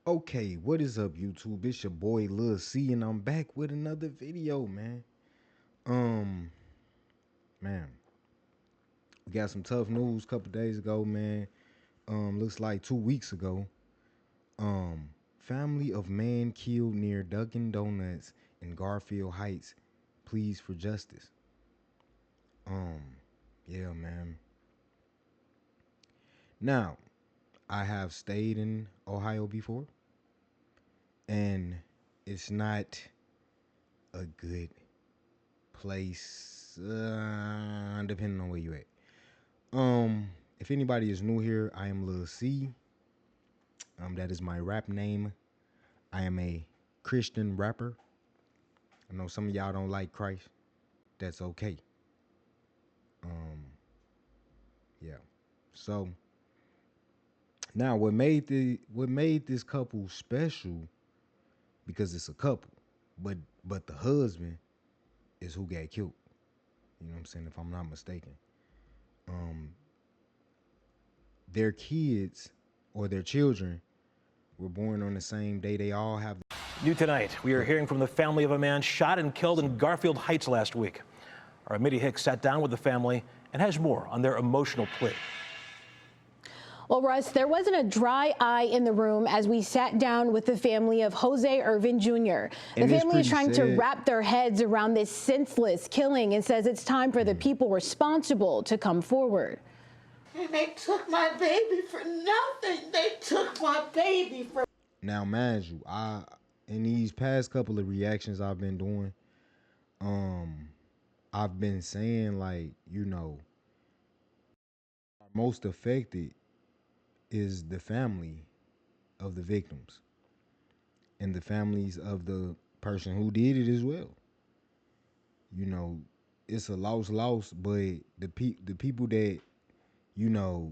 Okay, what is up, YouTube? It's your boy Lil C, and I'm back with another video, man. Um, man, we got some tough news a couple days ago, man. Looks like 2 weeks ago. Family of man killed near Dunkin' Donuts in Garfield Heights. Pleas for justice. Um, yeah, man. Now, I have stayed in Ohio before, and it's not a good place, depending on where you at. If anybody is new here, I am Lil C. That is my rap name. I am a Christian rapper. I know some of y'all don't like Christ. That's okay. Um, yeah. So now, what made this couple special, because it's a couple, but the husband is who got killed. You know what I'm saying? If I'm not mistaken. Um, their kids or their children were born on the same day. They all have. New tonight, we are hearing from the family of a man shot and killed in Garfield Heights last week. Our Mitty Hicks sat down with the family and has more on their emotional plea. Well, Russ, there wasn't a dry eye in the room as we sat down with the family of Jose Irvin Jr. The family is trying to wrap their heads around this senseless killing and says it's time for the people responsible to come forward. And they took my baby for nothing. They took my baby for. Now, mind you, in these past couple of reactions I've been doing, I've been saying, like, most affected is the family of the victims and the families of the person who did it as well. It's a loss, but the people that, you know,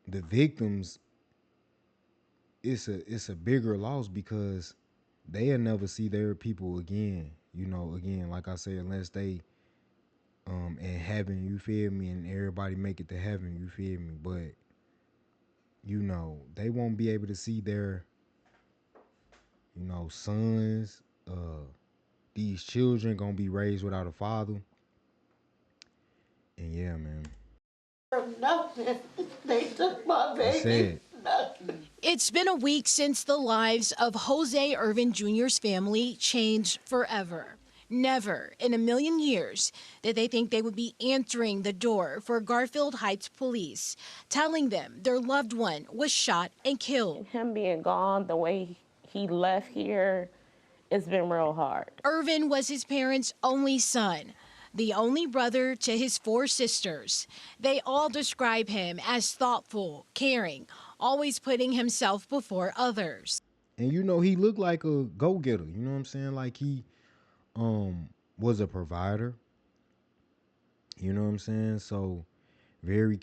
the victims, it's a bigger loss because they'll never see their people again. Again, like I said, unless they in heaven, you feel me, and everybody make it to heaven, you feel me. But they won't be able to see their sons. These children gonna be raised without a father. And yeah, man. Nothing. They took my baby. Nothing. It's been a week since the lives of Jose Irvin Jr.'s family changed forever. Never in a million years did they think they would be answering the door for Garfield Heights police, telling them their loved one was shot and killed. Him being gone the way he left here, it's been real hard. Irvin was his parents' only son, the only brother to his 4 sisters. They all describe him as thoughtful, caring, always putting himself before others. And he looked like a go-getter, you know what I'm saying? Like he was a provider. You know what I'm saying? So very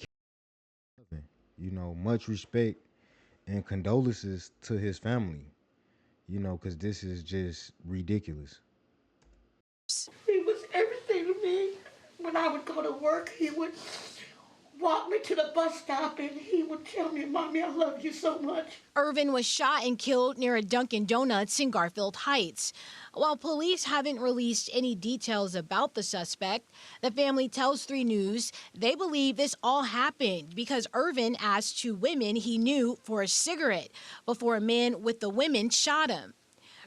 much respect and condolences to his family. Because this is just ridiculous. He was everything to me. When I would go to work, he would walk me to the bus stop and he would tell me, "Mommy, I love you so much." Irvin was shot and killed near a Dunkin' Donuts in Garfield Heights. While police haven't released any details about the suspect, the family tells 3 News they believe this all happened because Irvin asked 2 women he knew for a cigarette before a man with the women shot him.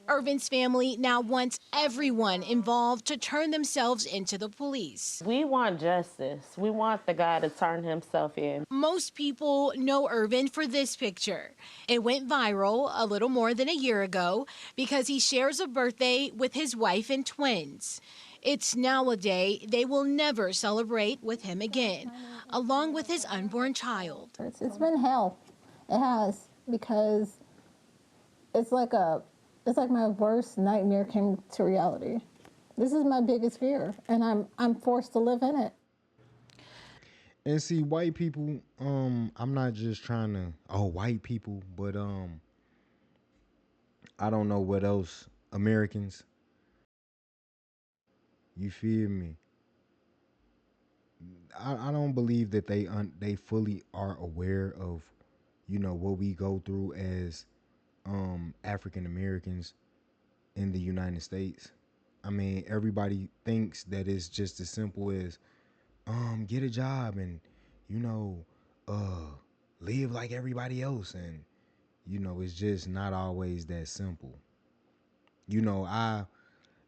Irvin's family now wants everyone involved to turn themselves into the police. We want justice. We want the guy to turn himself in. Most people know Irvin for this picture. It went viral a little more than a year ago because he shares a birthday with his wife and twins. It's now a day they will never celebrate with him again, along with his unborn child. It's been hell. It has, because it's like my worst nightmare came to reality. This is my biggest fear, and I'm forced to live in it. And see, white people, I'm not just trying to, white people, but I don't know what else, Americans, you feel me? I don't believe that they fully are aware of, what we go through as African Americans in the United States. I mean, everybody thinks that it's just as simple as get a job and you know uh live like everybody else, and it's just not always that simple. I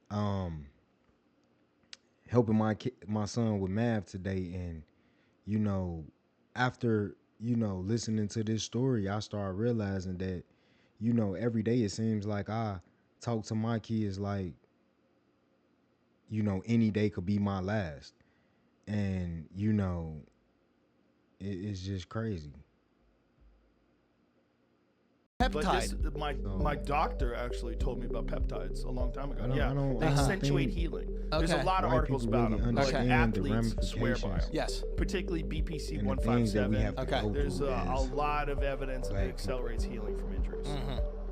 um helping my son with math today, and you know after listening to this story, I started realizing that every day it seems like I talk to my kids like any day could be my last, and it's just crazy. But this, my doctor actually told me about peptides a long time ago. I don't They accentuate think healing. There's a lot of white articles people about really them. Like understand the athletes swear by them. ramifications Yes. Particularly BPC and the things that we 157. have to go There's through a as lot of evidence that black it accelerates healing from injuries.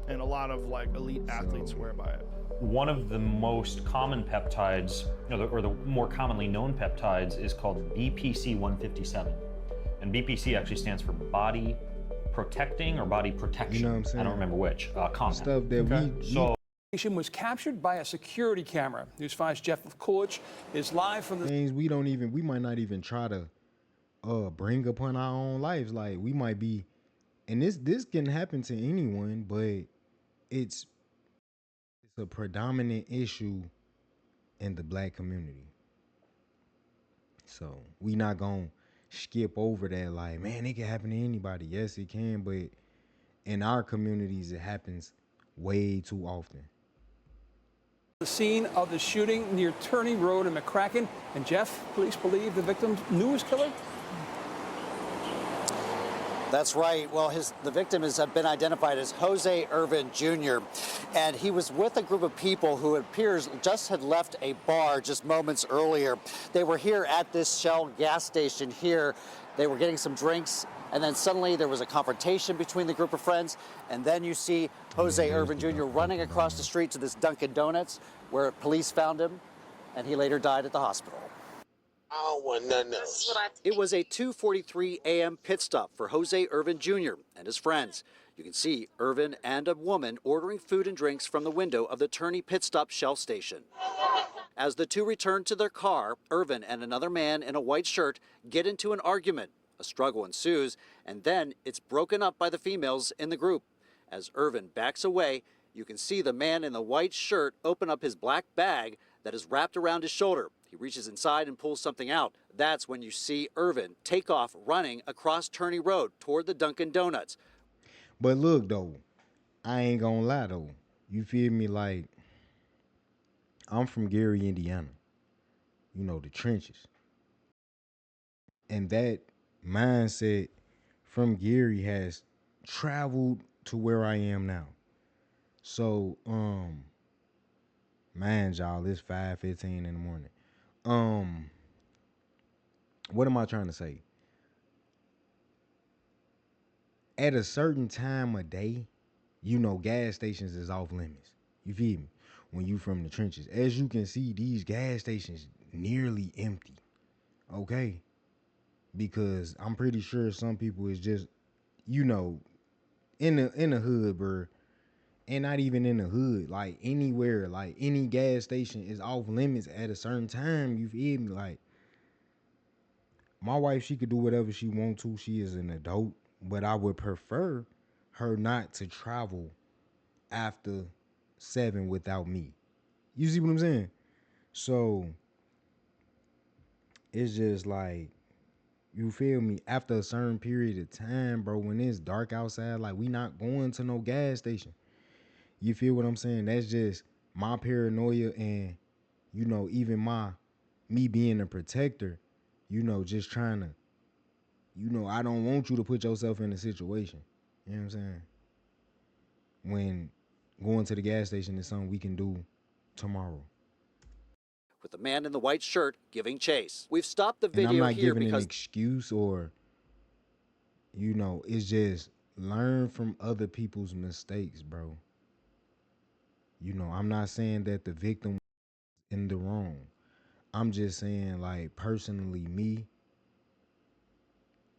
And a lot of like elite athletes swear by it. One of the most common peptides, or the more commonly known peptides, is called BPC 157. And BPC actually stands for body protecting or body protection. You know what I'm saying? I don't remember which compound. stuff that So Was captured by a security camera. News 5's Jeff Coolidge is live from the things we might not even try to bring upon our own lives. Like we might be, and this can happen to anyone, but it's a predominant issue in the black community. So we not gonna skip over that. Like, man, it can happen to anybody. Yes, it can, but in our communities, it happens way too often. scene of the shooting near Turney Road in McCracken. And Jeff, police believe the victim knew his killer. That's right. Well, the victim has been identified as Jose Irvin Jr., and he was with a group of people who it appears just had left a bar just moments earlier. They were here at this Shell gas station here. They were getting some drinks, and then suddenly there was a confrontation between the group of friends, and then you see Jose Irvin Jr. running across the street to this Dunkin' Donuts, where police found him, and he later died at the hospital. I don't want nothing else. It was a 2:43 a.m. pit stop for Jose Irvin Jr. and his friends. You can see Irvin and a woman ordering food and drinks from the window of the Turney pit stop Shell station. As the two return to their car, Irvin and another man in a white shirt get into an argument. A struggle ensues, and then it's broken up by the females in the group. As Irvin backs away, you can see the man in the white shirt open up his black bag that is wrapped around his shoulder. He reaches inside and pulls something out. That's when you see Irvin take off running across Turney Road toward the Dunkin' Donuts. But look, though, I ain't gonna lie, though. You feel me? Like, I'm from Gary, Indiana. You know, the trenches. And that mindset from Gary has traveled to where I am now. So, mind y'all, it's 5:15 in the morning. What am I trying to say? At a certain time of day, gas stations is off limits. You feel me? When you from the trenches. As you can see, these gas stations nearly empty. Okay? Because I'm pretty sure some people is just, in the hood, bro. And not even in the hood, like anywhere, like any gas station is off limits at a certain time. You feel me? Like, my wife, she could do whatever she want to. She is an adult, but I would prefer her not to travel after 7 without me. You see what I'm saying? So it's just like, you feel me? After a certain period of time, bro, when it's dark outside, like, we not going to no gas station. You feel what I'm saying? That's just my paranoia, and even me being a protector, just trying to, I don't want you to put yourself in a situation. You know what I'm saying? When going to the gas station is something we can do tomorrow. With the man in the white shirt giving chase. We've stopped the And video I'm not here giving because an excuse or, it's just learn from other people's mistakes, bro. I'm not saying that the victim was in the wrong. I'm just saying, like, personally, me,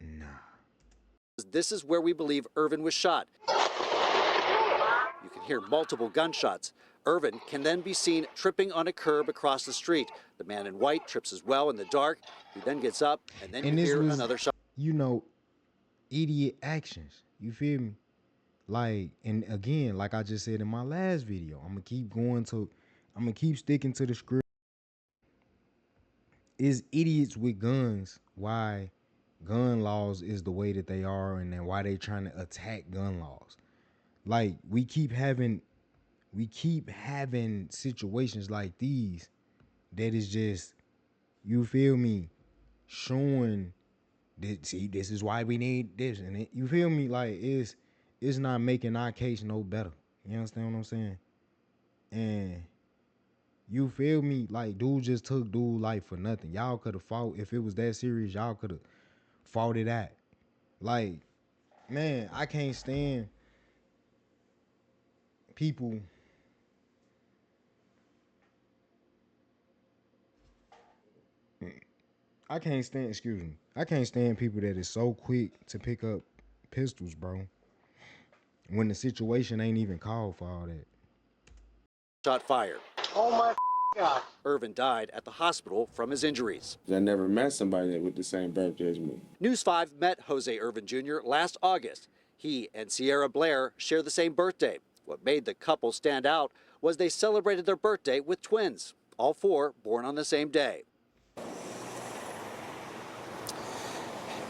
nah. this is where we believe Irvin was shot. hear multiple gunshots. Irvin can then be seen tripping on a curb across the street. The man in white trips as well in the dark. He then gets up, and then you hear another shot. You know, idiot actions. You feel me? Like, and again, like I just said in my last video, I'm gonna keep sticking to the script. Is idiots with guns why gun laws is the way that they are, and then why they trying to attack gun laws. Like, we keep having situations like these that is just, you feel me, showing that, see, this is why we need this, and you feel me, like it's not making our case no better. You understand what I'm saying? And you feel me, like dude just took dude life for nothing. Y'all could have fought. If it was that serious, y'all could have fought it out. Like, man, I can't stand people I can't stand people that is so quick to pick up pistols, bro, when the situation ain't even called for all that. Shot fired. Oh my God. Irvin died at the hospital from his injuries. I never met somebody with the same birthday as me. News 5 met Jose Irvin Jr. last August. He and Sierra Blair share the same birthday. What made the couple stand out was they celebrated their birthday with twins, all four born on the same day.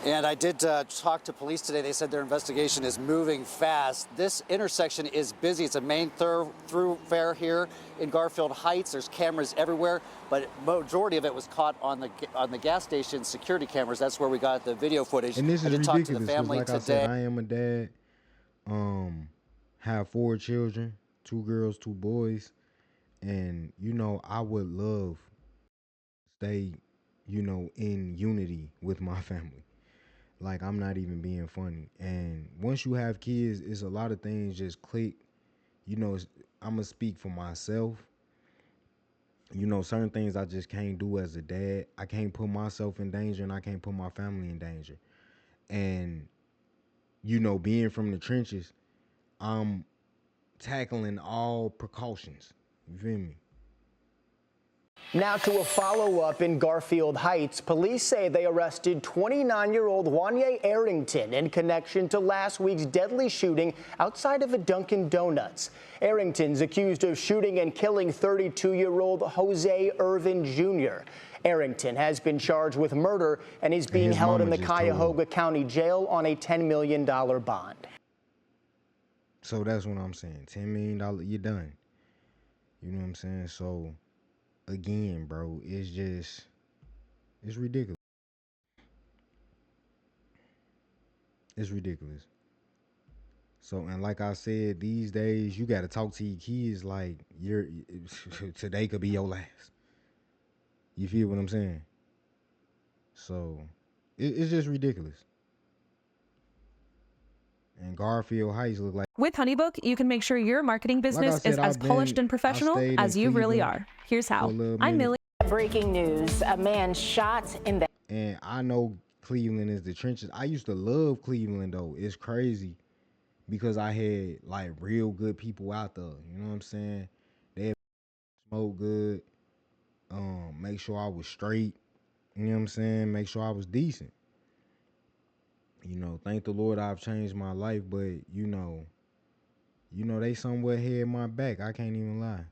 And I did talk to police today. They said their investigation is moving fast. This intersection is busy. It's a main thoroughfare here in Garfield Heights. There's cameras everywhere, but majority of it was caught on the gas station security cameras. That's where we got the video footage. And this is ridiculous. Talk to the family like today. I said, I am a dad. Have 4 children, 2 girls, 2 boys, and you know I would love to stay, you know, in unity with my family. Like, I'm not even being funny. And once you have kids, it's a lot of things just click. You know, I'm going to speak for myself. You know, certain things I just can't do as a dad. I can't put myself in danger, and I can't put my family in danger. And, you know, being from the trenches, I'm tackling all precautions. You feel me? Now to a follow-up in Garfield Heights. Police say they arrested 29-year-old Wanye Arrington in connection to last week's deadly shooting outside of a Dunkin' Donuts. Arrington's accused of shooting and killing 32-year-old Jose Irvin Jr. Arrington has been charged with murder and is being held in the Cuyahoga County Jail on a $10 million bond. So that's what I'm saying. $10 million, you're done. You know what I'm saying? So again, bro, it's ridiculous. It's ridiculous. So, and like I said, these days you got to talk to your kids like today could be your last. You feel what I'm saying? So it's just ridiculous. And Garfield Heights look like. With HoneyBook, you can make sure your marketing business is as polished and professional as you really are. Here's how. I'm Millie. Breaking news, a man shot in the... And I know Cleveland is the trenches. I used to love Cleveland, though. It's crazy because I had, like, real good people out there. You know what I'm saying? They smoke good, make sure I was straight. You know what I'm saying? Make sure I was decent. You know, thank the Lord I've changed my life, but, you know, they somewhere had my back. I can't even lie.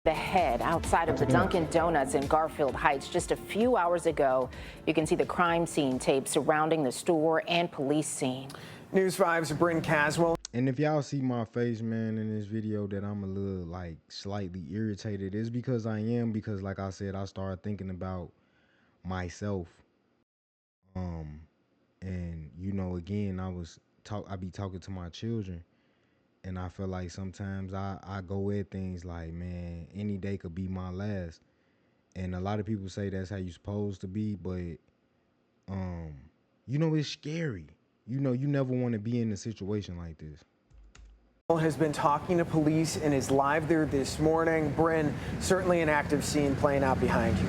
The head outside of the Dunkin' Donuts in Garfield Heights just a few hours ago. You can see the crime scene tape surrounding the store and police scene. News 5's Bryn Caswell. And if y'all see my face, man, in this video that I'm a little, like, slightly irritated, it's because I am, because, like I said, I started thinking about myself. And, you know, again, I be talking to my children, and I feel like sometimes I go at things like, man, any day could be my last. And a lot of people say that's how you supposed to be, but, you know, it's scary. You know, you never want to be in a situation like this. Has been talking to police and is live there this morning. Bryn, certainly an active scene playing out behind you.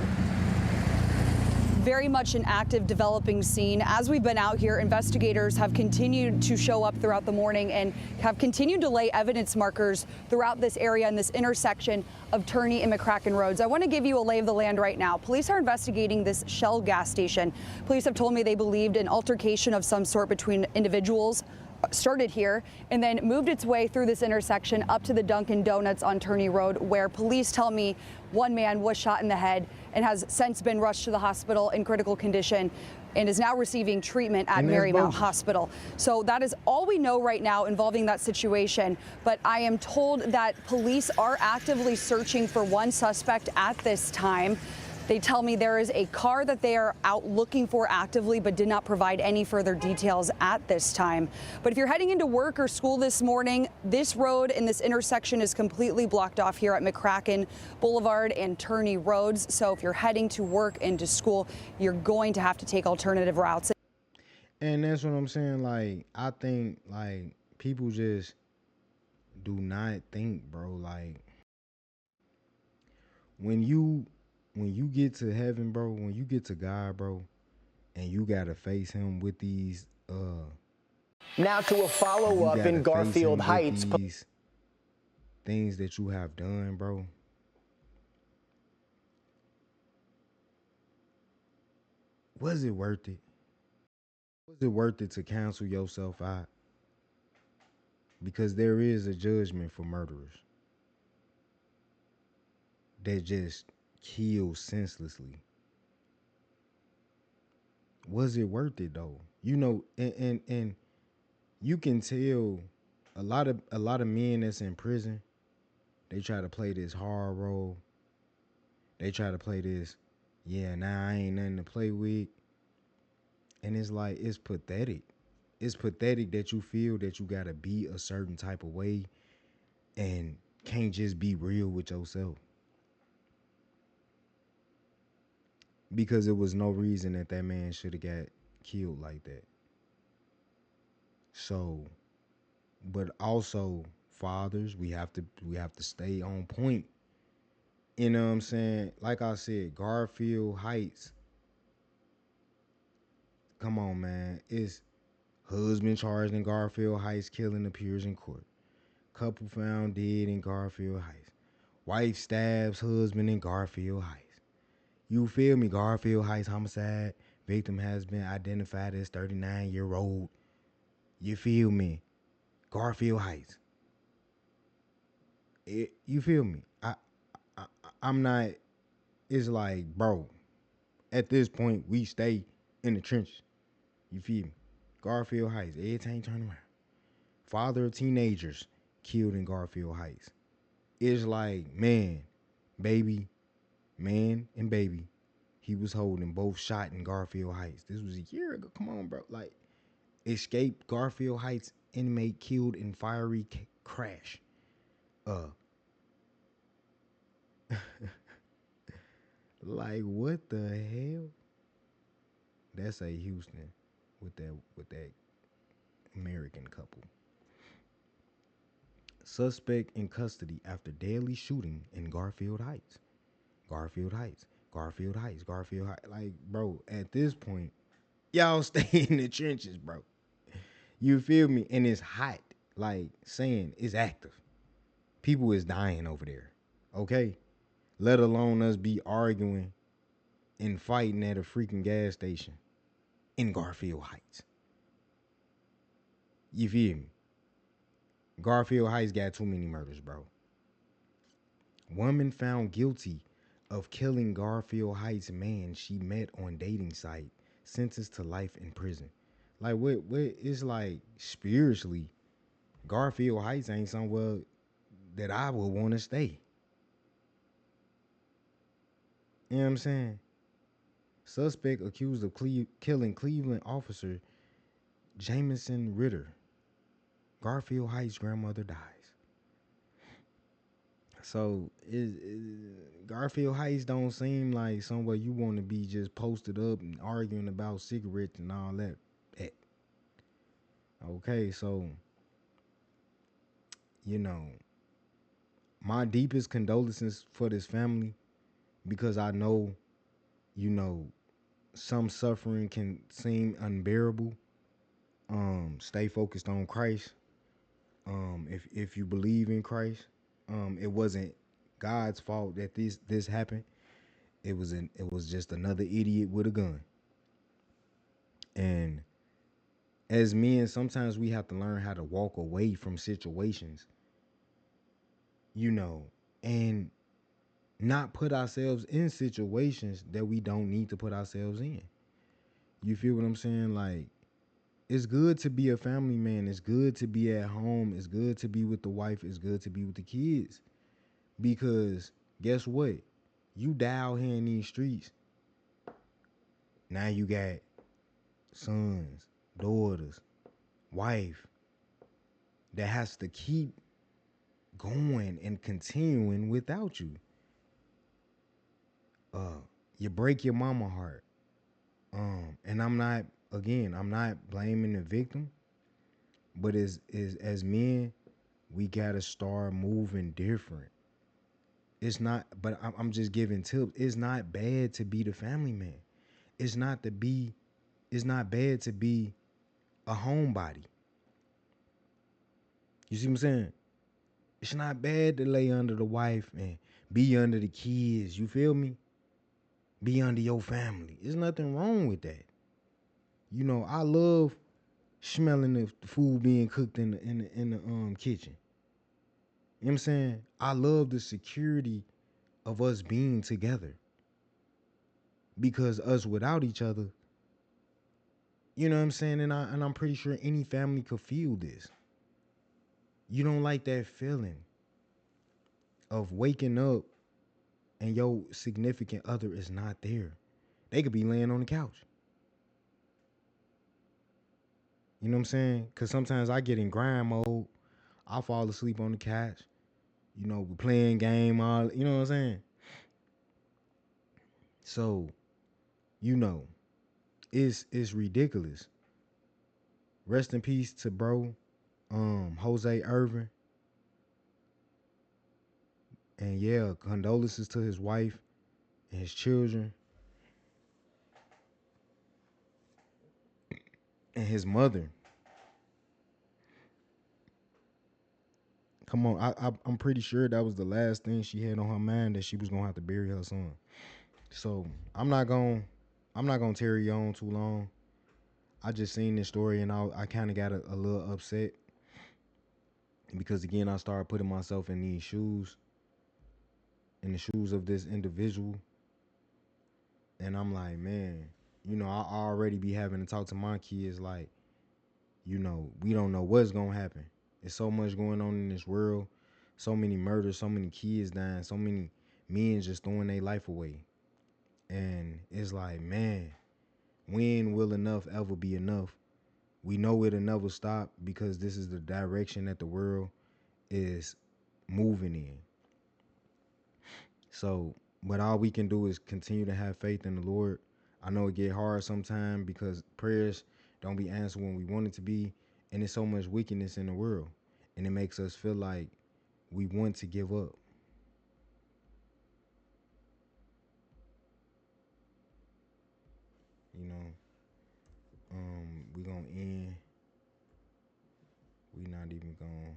very much an active developing scene. As we've been out here, investigators have continued to show up throughout the morning and have continued to lay evidence markers throughout this area and this intersection of Turney and McCracken roads. I want to give you a lay of the land right now. Police are investigating this Shell gas station. Police have told me they believed an altercation of some sort between individuals started here and then moved its way through this intersection up to the Dunkin' Donuts on Turney Road, where police tell me one man was shot in the head and has since been rushed to the hospital in critical condition and is now receiving treatment at Marymount Hospital. So that is all we know right now involving that situation. But I am told that police are actively searching for one suspect at this time. They tell me there is a car that they are out looking for actively, but did not provide any further details at this time. But if you're heading into work or school this morning, this road and this intersection is completely blocked off here at McCracken Boulevard and Turney Roads. So if you're heading to work and to school, you're going to have to take alternative routes. And that's what I'm saying. Like, I think, like, people just do not think, bro. Like, when you get to heaven, bro, when you get to God, bro, and you gotta face him with these Now to a follow-up in Garfield Heights. These things that you have done, bro. Was it worth it? Was it worth it to cancel yourself out? Because there is a judgment for murderers that just kill senselessly. Was it worth it though? You know, and you can tell a lot of men that's in prison, they try to play this hard role. They try to play this, yeah, nah, I ain't nothing to play with. And it's like, it's pathetic. It's pathetic that you feel that you gotta be a certain type of way and can't just be real with yourself. Because it was no reason that that man should have got killed like that. So, but also fathers, we have to stay on point. You know what I'm saying? Like I said, Garfield Heights. Come on, man. It's husband charged in Garfield Heights, killing appears in court. Couple found dead in Garfield Heights. Wife stabs husband in Garfield Heights. You feel me? Garfield Heights homicide. Victim has been identified as 39-year-old. You feel me? Garfield Heights. You feel me? I'm not. It's like, bro, at this point, we stay in the trenches. You feel me? Garfield Heights. Everything turn around. Father of teenagers killed in Garfield Heights. It's like, man, and baby, he was holding both shot in Garfield Heights. This was a year ago. Come on, bro. Like, escaped Garfield Heights inmate killed in fiery crash. Like, what the hell? That's a Houston with that American couple. Suspect in custody after deadly shooting in Garfield Heights. Garfield Heights. Garfield Heights. Garfield Heights. Like, bro, at this point, y'all stay in the trenches, bro. You feel me? And it's hot. Like, saying it's active. People is dying over there. Okay? Let alone us be arguing and fighting at a freaking gas station in Garfield Heights. You feel me? Garfield Heights got too many murders, bro. Woman found guilty of killing Garfield Heights man she met on dating site, sentenced to life in prison. Like, what it's like, spiritually, Garfield Heights ain't somewhere that I would want to stay. You know what I'm saying? Suspect accused of killing Cleveland officer Jamison Ritter. Garfield Heights grandmother dies. So Garfield Heights don't seem like somewhere you want to be just posted up and arguing about cigarettes and all that. Okay, so, you know, my deepest condolences for this family, because I know, you know, some suffering can seem unbearable, stay focused on Christ. If you believe in Christ, it wasn't God's fault that this happened. It was just another idiot with a gun. And as men, sometimes we have to learn how to walk away from situations, and not put ourselves in situations that we don't need to put ourselves in. You feel what I'm saying? Like, it's good to be a family man. It's good to be at home. It's good to be with the wife. It's good to be with the kids. Because guess what? You die out here in these streets. Now you got sons, daughters, wife that has to keep going and continuing without you. You break your mama heart. And I'm not blaming the victim, but as men, we gotta start moving different. It's not, but I'm just giving tips. It's not bad to be the family man. It's not bad to be a homebody. You see what I'm saying? It's not bad to lay under the wife and be under the kids. You feel me? Be under your family. There's nothing wrong with that. I love smelling the food being cooked in the kitchen. You know what I'm saying? I love the security of us being together. Because us without each other, you know what I'm saying? And I'm pretty sure any family could feel this. You don't like that feeling of waking up and your significant other is not there. They could be laying on the couch. You know what I'm saying? Because sometimes I get in grind mode. I fall asleep on the couch. We playing game, all, you know what I'm saying? So, it's ridiculous. Rest in peace to bro, Jose Irvin. And yeah, condolences to his wife and his children and his mother. Come on, I'm pretty sure that was the last thing she had on her mind, that she was gonna have to bury her son. So I'm not gonna tarry on too long. I just seen this story and I kind of got a little upset because again I started putting myself in these shoes, in the shoes of this individual, and I'm like, man, I already be having to talk to my kids like, we don't know what's gonna happen. There's so much going on in this world, so many murders, so many kids dying, so many men just throwing their life away. And it's like, man, when will enough ever be enough? We know it'll never stop because this is the direction that the world is moving in. So, but all we can do is continue to have faith in the Lord. I know it get hard sometimes because prayers don't be answered when we want it to be, and there's so much wickedness in the world, and it makes us feel like we want to give up. We gonna end. We not even gonna.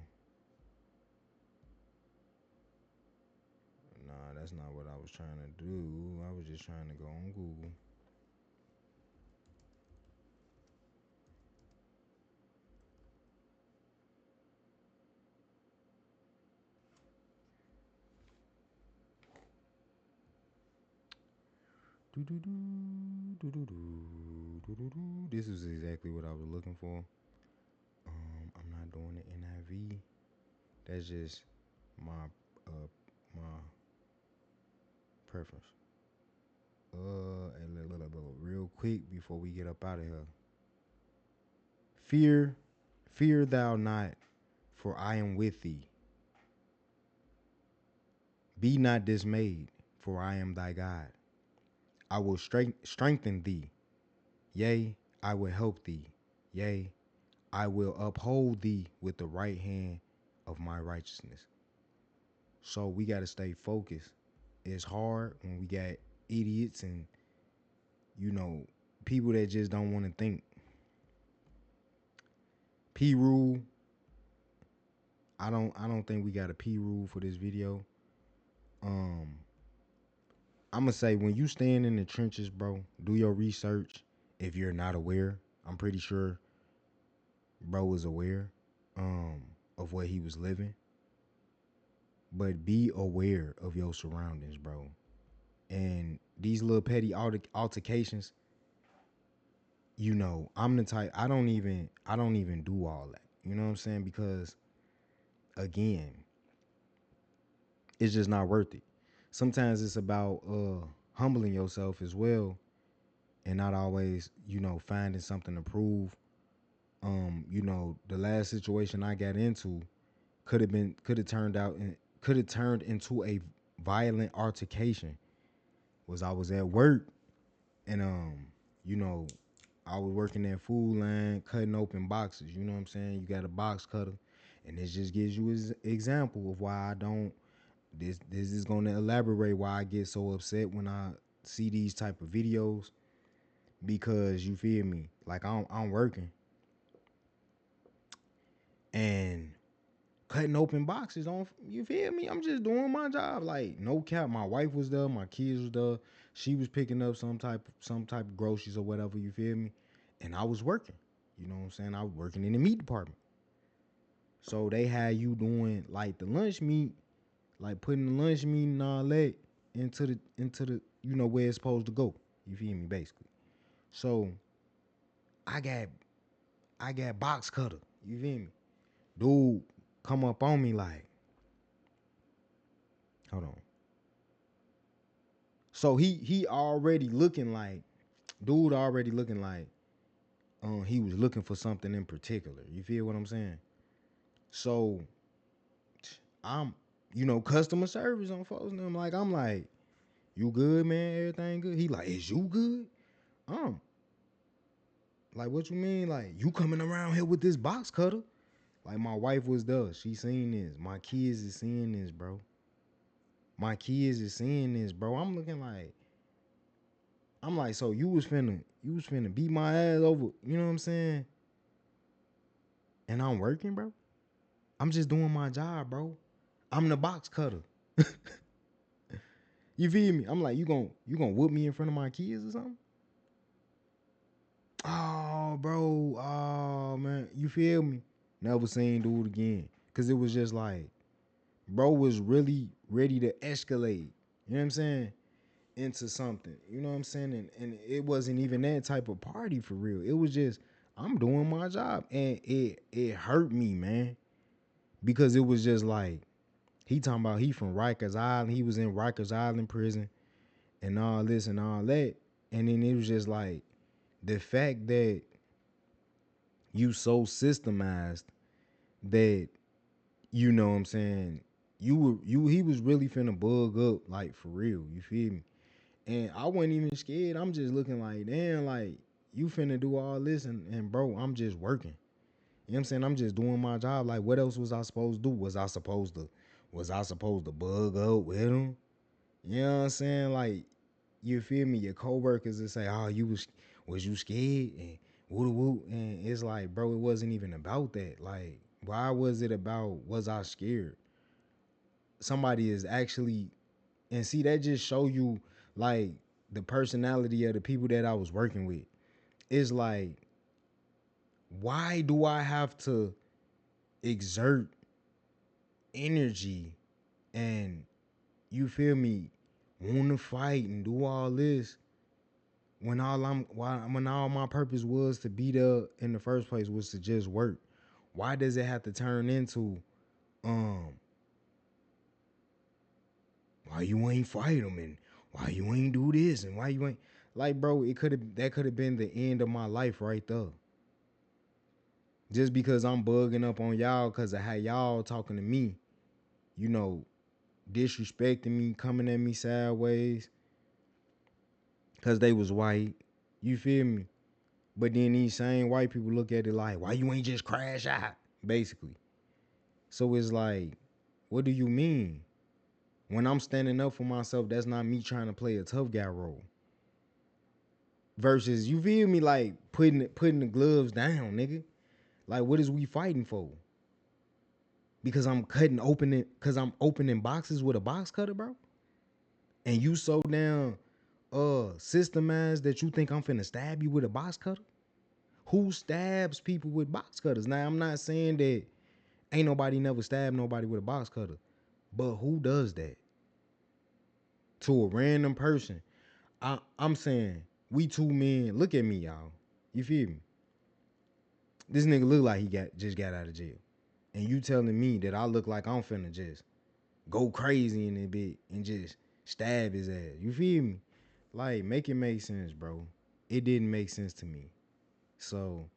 Nah, that's not what I was trying to do. I was just trying to go on Google. This is exactly what I was looking for. I'm not doing the NIV. That's just my my preference. And real quick before we get up out of here. Fear thou not, for I am with thee. Be not dismayed, for I am thy God. I will strengthen thee. Yea, I will help thee. Yea, I will uphold thee with the right hand of my righteousness. So we got to stay focused. It's hard when we got idiots and, you know, people that just don't want to think. P rule. I don't think we got a P rule for this video. I'm gonna say when you stand in the trenches, bro, do your research. If you're not aware, I'm pretty sure bro was aware of what he was living. But be aware of your surroundings, bro. And these little petty altercations, you know, I'm the type I don't even do all that. You know what I'm saying? Because again, it's just not worth it. Sometimes it's about humbling yourself as well and not always, you know, finding something to prove. You know, the last situation I got into could have turned into a violent altercation. I was at work and you know, I was working that food line, cutting open boxes. You know what I'm saying? You got a box cutter, and this just gives you an example of why I don't. This is going to elaborate why I get so upset when I see these type of videos, because you feel me? Like I'm working and cutting open boxes on. You feel me? I'm just doing my job. Like no cap. My wife was there. My kids was there. She was picking up some type of groceries or whatever. You feel me? And I was working. You know what I'm saying? I was working in the meat department. So they had you doing like the lunch meat, like putting the lunch meat and all that into the you know where it's supposed to go. You feel me? Basically. So I got box cutter. You feel me? Dude come up on me like, hold on. So he already looking like, dude already looking like he was looking for something in particular. You feel what I'm saying? So I'm, you know, customer service on folks and I'm like, you good, man? Everything good? He like, is you good? Like, what you mean? Like, you coming around here with this box cutter? Like, my wife was there. She seen this. My kids is seeing this, bro. My kids is seeing this, bro. I'm like, so you was finna beat my ass over, you know what I'm saying? And I'm working, bro. I'm just doing my job, bro. I'm the box cutter. You feel me? I'm like, you gonna whoop me in front of my kids or something? Oh, bro. Oh, man. You feel me? Never seen dude again. Cause it was just like, bro was really ready to escalate. You know what I'm saying? Into something. You know what I'm saying? And it wasn't even that type of party for real. It was just, I'm doing my job. And it hurt me, man. Because it was just like, he talking about he from Rikers Island. He was in Rikers Island prison and all this and all that. And then it was just like, the fact that you so systemized that, you know what I'm saying, he was really finna bug up, like, for real. You feel me? And I wasn't even scared. I'm just looking like, damn, like, you finna do all this and bro, I'm just working. You know what I'm saying? I'm just doing my job. Like, what else was I supposed to do? Was I supposed to bug up with him? You know what I'm saying? Like, you feel me? Your coworkers will say, "Oh, was you scared?" And woo woo. And it's like, bro, it wasn't even about that. Like, why was it about? Was I scared? Somebody is actually, and see, that just show you like the personality of the people that I was working with. It's like, why do I have to exert energy and, you feel me, want to fight and do all this when all my purpose was to be there in the first place was to just work? Why does it have to turn into why you ain't fight them and why you ain't do this and why you ain't, like, bro, that could have been the end of my life right there. Just because I'm bugging up on y'all because of how y'all talking to me, you know, disrespecting me, coming at me sideways because they was white. You feel me? But then these same white people look at it like, why you ain't just crash out? Basically. So it's like, what do you mean? When I'm standing up for myself, that's not me trying to play a tough guy role. Versus, you feel me, like putting the gloves down, nigga. Like, what is we fighting for? Because I'm opening boxes with a box cutter, bro. And you so damn systemized that you think I'm finna stab you with a box cutter? Who stabs people with box cutters? Now, I'm not saying that ain't nobody never stabbed nobody with a box cutter, but who does that to a random person? I'm saying we two men. Look at me, y'all. You feel me? This nigga look like he just got out of jail, and you telling me that I look like I'm finna just go crazy in that bit and just stab his ass. You feel me? Like, make it make sense, bro. It didn't make sense to me. So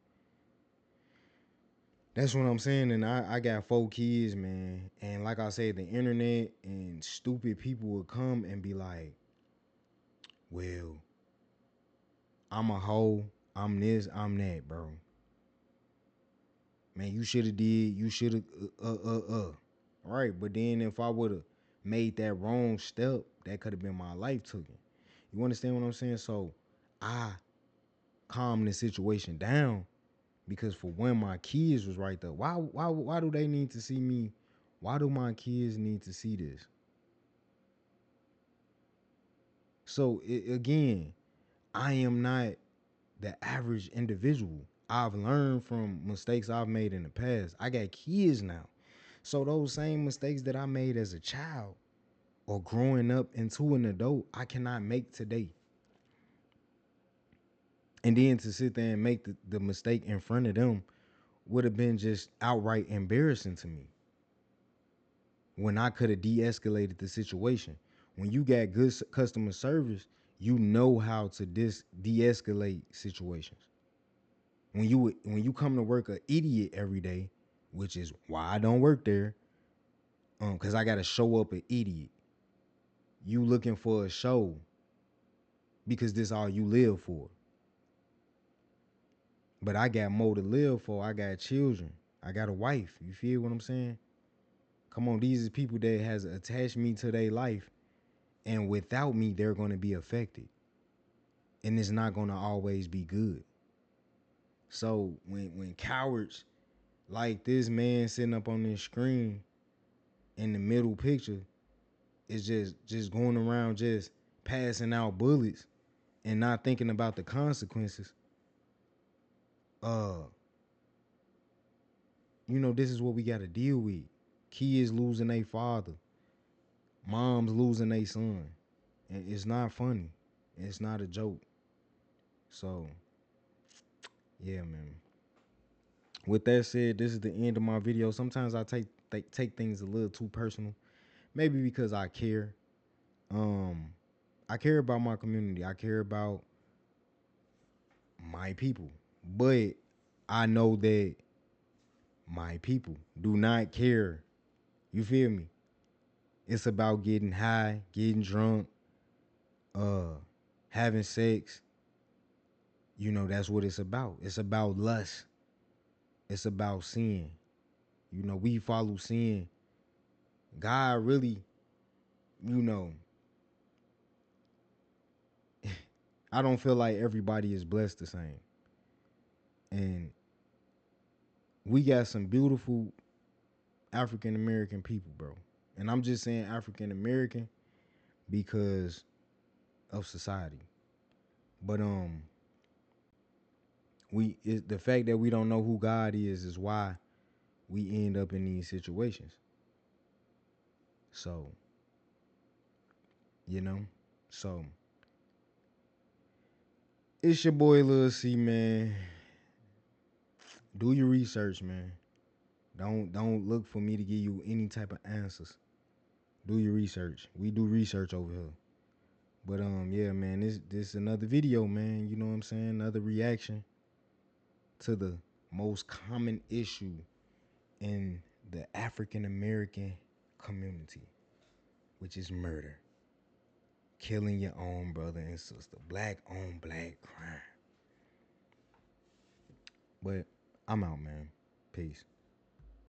that's what I'm saying. And I got 4 kids, man. And like I said, the internet and stupid people will come and be like, well, I'm a hoe, I'm this, I'm that, bro. Man, you should have did, you should have, Right, but then if I would have made that wrong step, that could have been my life taken. You understand what I'm saying? So I calmed the situation down because for when my kids was right there, why do they need to see me? Why do my kids need to see this? So again, I am not the average individual. I've learned from mistakes I've made in the past. I got kids now. So those same mistakes that I made as a child or growing up into an adult, I cannot make today. And then to sit there and make the mistake in front of them would have been just outright embarrassing to me. When I could have de-escalated the situation. When you got good customer service, you know how to de-escalate situations. When you come to work an idiot every day, which is why I don't work there, because I gotta show up an idiot. You looking for a show because this all you live for. But I got more to live for. I got children. I got a wife. You feel what I'm saying? Come on, these are people that has attached me to their life, and without me, they're gonna be affected, and it's not gonna always be good. So when cowards like this man sitting up on this screen in the middle picture is just going around just passing out bullets and not thinking about the consequences, this is what we got to deal with. Kids losing their father, moms losing their son. And it's not funny. It's not a joke. So, yeah, man. With that said, this is the end of my video. Sometimes I take things a little too personal. Maybe because I care. I care about my community. I care about my people. But I know that my people do not care. You feel me? It's about getting high, getting drunk, having sex. That's what it's about. It's about lust. It's about sin. We follow sin. God really, I don't feel like everybody is blessed the same. And we got some beautiful African American people, bro. And I'm just saying African American because of society. But the fact that we don't know who God is why we end up in these situations. So, so it's your boy Lil C, man. Do your research, man. Don't look for me to give you any type of answers. Do your research. We do research over here. But yeah, man, this is another video, man. You know what I'm saying? Another reaction to the most common issue in the African American community, which is murder. Killing your own brother and sister. Black on black crime. But I'm out, man. Peace.